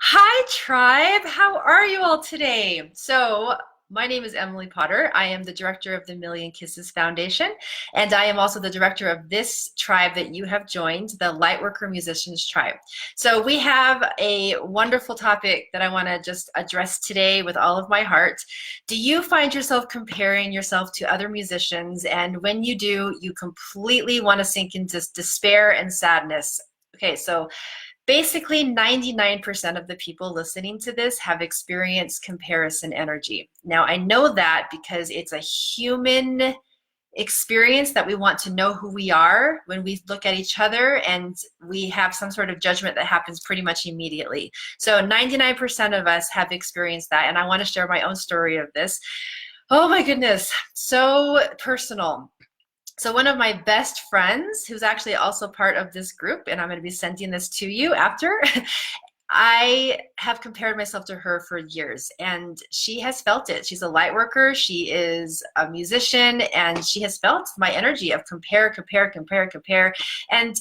Hi, tribe. How are you all today? My name is Emily Potter. I am the director of the Million Kisses Foundation, and I am also the director of this tribe that you have joined, the Lightworker Musicians Tribe. So, we have a wonderful topic that I want to just address today with all of my heart. Do you find yourself comparing yourself to other musicians? And when you do, you completely want to sink into despair and sadness? Okay, so basically, 99% of the people listening to this have experienced comparison energy. Now, I know that because it's a human experience that we want to know who we are when we look at each other, and we have some sort of judgment that happens pretty much immediately. So 99% of us have experienced that, and I want to share my own story of this. Oh my goodness, so personal. So one of my best friends, who's actually also part of this group, and I'm going to be sending this to you after, I have compared myself to her for years, and she has felt it. She's a light worker, she is a musician, and she has felt my energy of compare, compare, compare, compare. And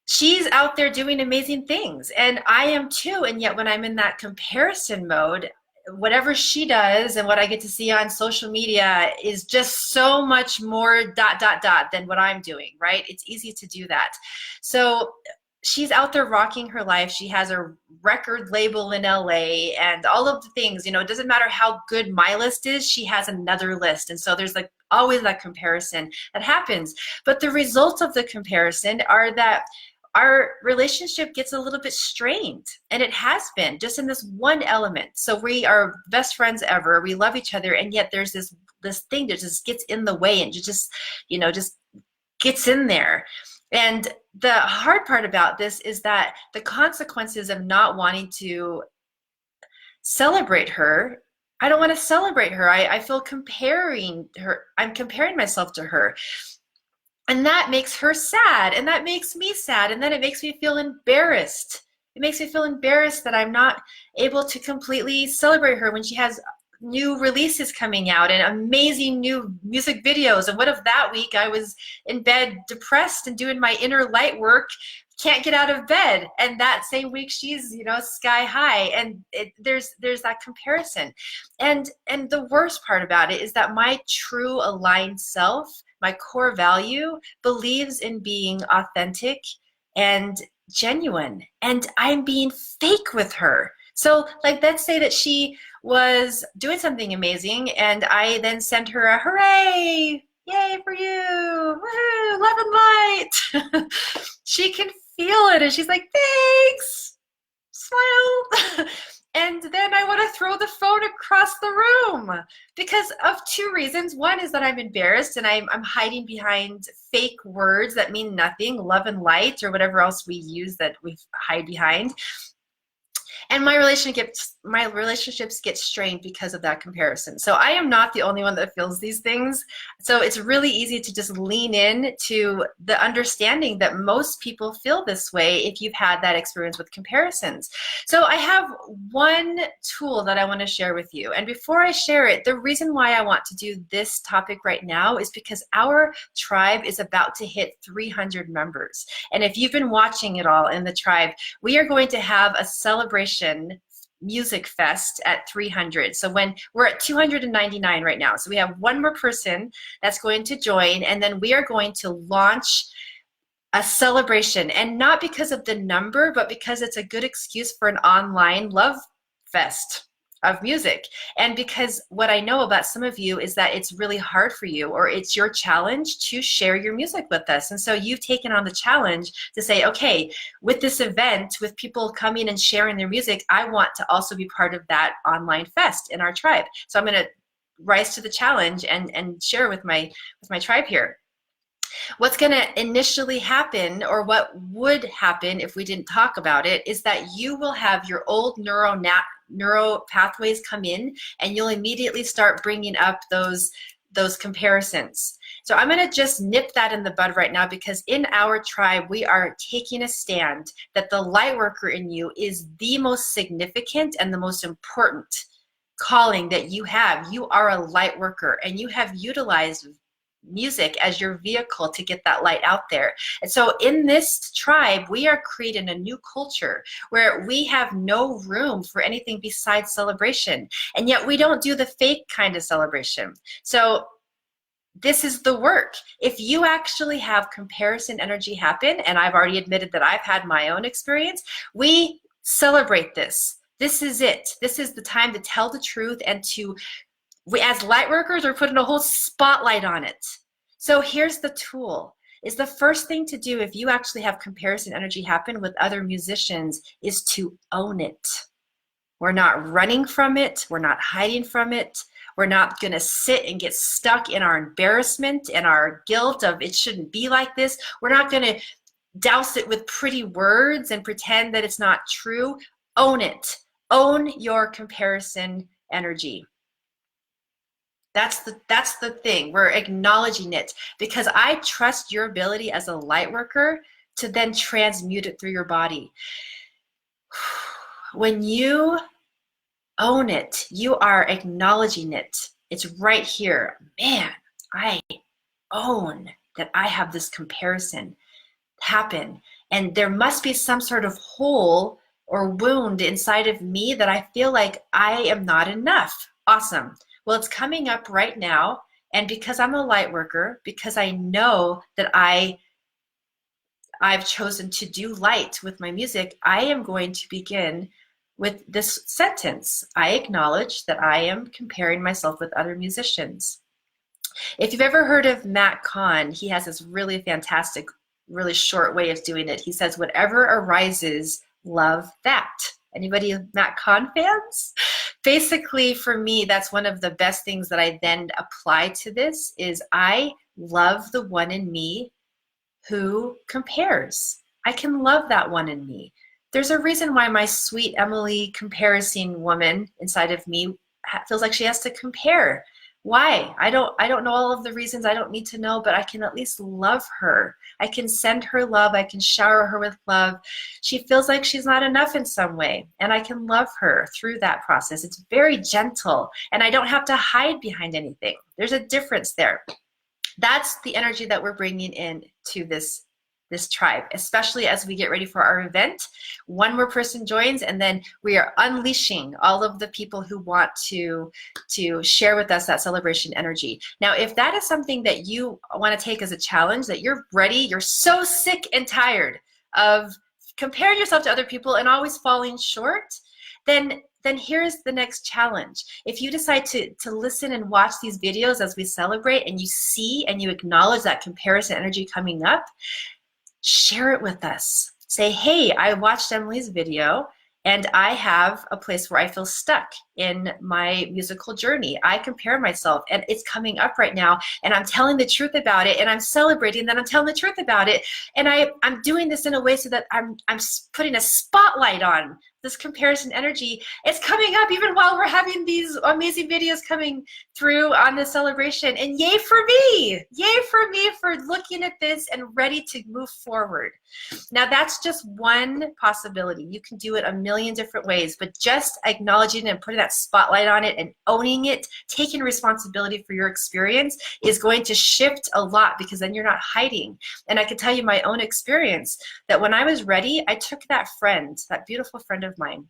she's out there doing amazing things, and I am too. And yet when I'm in that comparison mode, whatever she does and what I get to see on social media is just so much more dot dot dot than what I'm doing, right? It's easy to do that. So she's out there rocking her life. She has a record label in LA and all of the things. It doesn't matter how good my list is, she has another list. And so there's like always that comparison that happens. But the results of the comparison are that our relationship gets a little bit strained, and it has been just in this one element. So we are best friends ever, we love each other, and yet there's this thing that just gets in the way, and just gets in there. And the hard part about this is that the consequences of not wanting to celebrate her, I don't want to celebrate her. I feel comparing her, I'm comparing myself to her. And that makes her sad, and that makes me sad, and then it makes me feel embarrassed. It makes me feel embarrassed that I'm not able to completely celebrate her when she has new releases coming out and amazing new music videos. And what if that week I was in bed depressed and doing my inner light work, can't get out of bed, and that same week she's sky high, and there's that comparison. And the worst part about it is that my true aligned self, my core value, believes in being authentic and genuine, and I'm being fake with her. So like, let's say that she was doing something amazing, and I then sent her a hooray, yay for you, woohoo, love and light. She can feel it, and she's like, thanks, smile. And then I want to throw the phone across the room because of two reasons. One is that I'm embarrassed, and I'm hiding behind fake words that mean nothing, love and light, or whatever else we use that we hide behind. And my relationships get strained because of that comparison. So I am not the only one that feels these things. So it's really easy to just lean in to the understanding that most people feel this way if you've had that experience with comparisons. So I have one tool that I want to share with you. And before I share it, the reason why I want to do this topic right now is because our tribe is about to hit 300 members. And if you've been watching it all in the tribe, we are going to have a celebration music fest at 300. So when we're at 299 right now, so we have one more person that's going to join, and then we are going to launch a celebration, and not because of the number, but because it's a good excuse for an online love fest of music. And because what I know about some of you is that it's really hard for you, or it's your challenge to share your music with us. And so you've taken on the challenge to say, okay, with this event, with people coming and sharing their music, I want to also be part of that online fest in our tribe. So I'm going to rise to the challenge and share with my tribe here. What's going to initially happen, or what would happen if we didn't talk about it, is that you will have your old neuro pathways come in, and you'll immediately start bringing up those comparisons. So I'm going to just nip that in the bud right now, because in our tribe, we are taking a stand that the light worker in you is the most significant and the most important calling that you have. You are a light worker, and you have utilized music as your vehicle to get that light out there. And so in this tribe, we are creating a new culture where we have no room for anything besides celebration. And yet we don't do the fake kind of celebration. So this is the work. If you actually have comparison energy happen, and I've already admitted that I've had my own experience, we celebrate this. This is it. This is the time to tell the truth, and we, as light workers, are putting a whole spotlight on it. So here's the tool. Is the first thing to do if you actually have comparison energy happen with other musicians is to own it. We're not running from it. We're not hiding from it. We're not going to sit and get stuck in our embarrassment and our guilt of it shouldn't be like this. We're not going to douse it with pretty words and pretend that it's not true. Own it. Own your comparison energy. That's the thing. We're acknowledging it because I trust your ability as a light worker to then transmute it through your body. When you own it, you are acknowledging it. It's right here. Man, I own that I have this comparison happen. And there must be some sort of hole or wound inside of me that I feel like I am not enough. Awesome. Well, it's coming up right now. And because I'm a light worker, because I know that I've chosen to do light with my music, I am going to begin with this sentence. I acknowledge that I am comparing myself with other musicians. If you've ever heard of Matt Kahn, he has this really fantastic, really short way of doing it. He says, whatever arises, love that. Anybody Matt Kahn fans? Basically, for me, that's one of the best things that I then apply to this is I love the one in me who compares. I can love that one in me. There's a reason why my sweet Emily comparison woman inside of me feels like she has to compare. Why? I don't know all of the reasons. I don't need to know, but I can at least love her. I can send her love. I can shower her with love. She feels like she's not enough in some way, and I can love her through that process. It's very gentle, and I don't have to hide behind anything. There's a difference there. That's the energy that we're bringing in to this tribe, especially as we get ready for our event. One more person joins, and then we are unleashing all of the people who want to share with us that celebration energy. Now, if that is something that you want to take as a challenge, that you're ready, you're so sick and tired of comparing yourself to other people and always falling short, then here's the next challenge. If you decide to listen and watch these videos as we celebrate, and you see and you acknowledge that comparison energy coming up, share it with us. Say, hey, I watched Emily's video and I have a place where I feel stuck in my musical journey. I compare myself and it's coming up right now, and I'm telling the truth about it, and I'm celebrating that I'm telling the truth about it. And I'm doing this in a way so that I'm putting a spotlight on this comparison energy. It's coming up even while we're having these amazing videos coming through on the celebration. And yay for me! Yay for me for looking at this and ready to move forward. Now, that's just one possibility. You can do it a million different ways, but just acknowledging and putting that spotlight on it and owning it, taking responsibility for your experience is going to shift a lot, because then you're not hiding. And I can tell you my own experience that when I was ready, I took that friend, that beautiful friend of mine,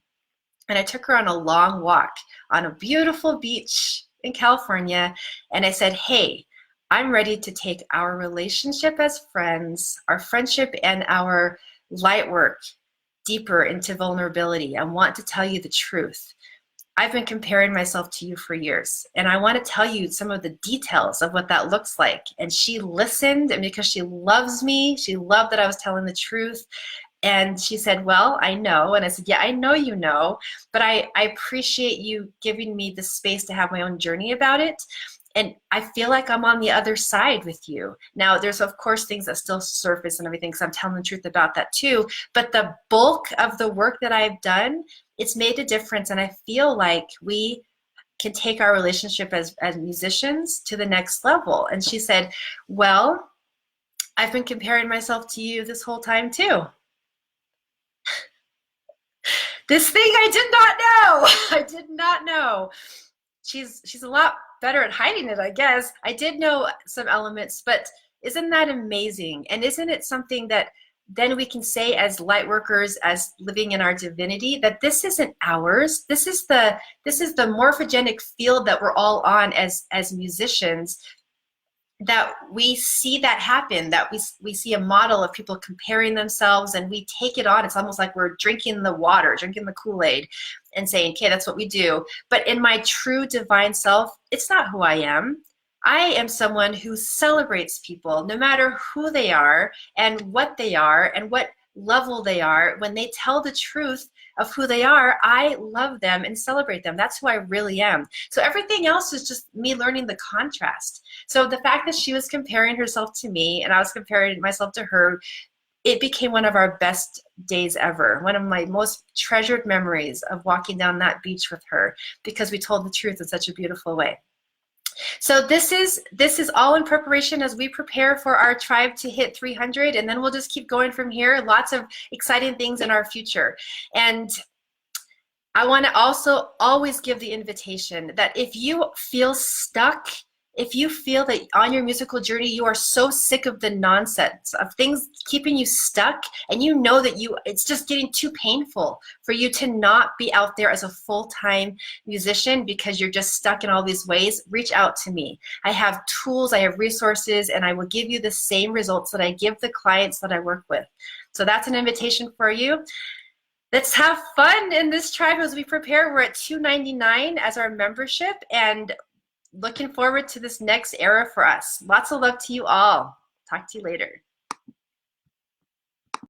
and I took her on a long walk on a beautiful beach in California, and I said, hey, I'm ready to take our relationship as friends, our friendship and our light work deeper into vulnerability. I want to tell you the truth. I've been comparing myself to you for years, and I want to tell you some of the details of what that looks like. And she listened, and because she loves me, she loved that I was telling the truth. And she said, well, I know. And I said, yeah, I know you know, but I appreciate you giving me the space to have my own journey about it. And I feel like I'm on the other side with you. Now, there's, of course, things that still surface and everything, because I'm telling the truth about that too. But the bulk of the work that I've done, it's made a difference. And I feel like we can take our relationship as musicians to the next level. And she said, well, I've been comparing myself to you this whole time too. This thing I did not know. I did not know. She's a lot better at hiding it, I guess. I did know some elements, but isn't that amazing? And isn't it something that then we can say as light workers, as living in our divinity, that this isn't ours. This is the morphogenic field that we're all on as musicians, that we see that happen, that we see a model of people comparing themselves and we take it on. It's almost like we're drinking the water, drinking the Kool-Aid and saying, okay, that's what we do. But in my true divine self, it's not who I am. I am someone who celebrates people no matter who they are and what level they are. When they tell the truth of who they are, I love them and celebrate them. That's who I really am. So everything else is just me learning the contrast. So the fact that she was comparing herself to me and I was comparing myself to her, it became one of our best days ever. One of my most treasured memories of walking down that beach with her, because we told the truth in such a beautiful way. So this is all in preparation as we prepare for our tribe to hit 300, and then we'll just keep going from here. Lots of exciting things in our future. And I want to also always give the invitation that if you feel stuck, if you feel that on your musical journey you are so sick of the nonsense of things keeping you stuck, and you know that it's just getting too painful for you to not be out there as a full-time musician because you're just stuck in all these ways, reach out to me. I have tools, I have resources, and I will give you the same results that I give the clients that I work with. So that's an invitation for you. Let's have fun in this tribe as we prepare. We're at $299 as our membership, and looking forward to this next era for us. Lots of love to you all. Talk to you later.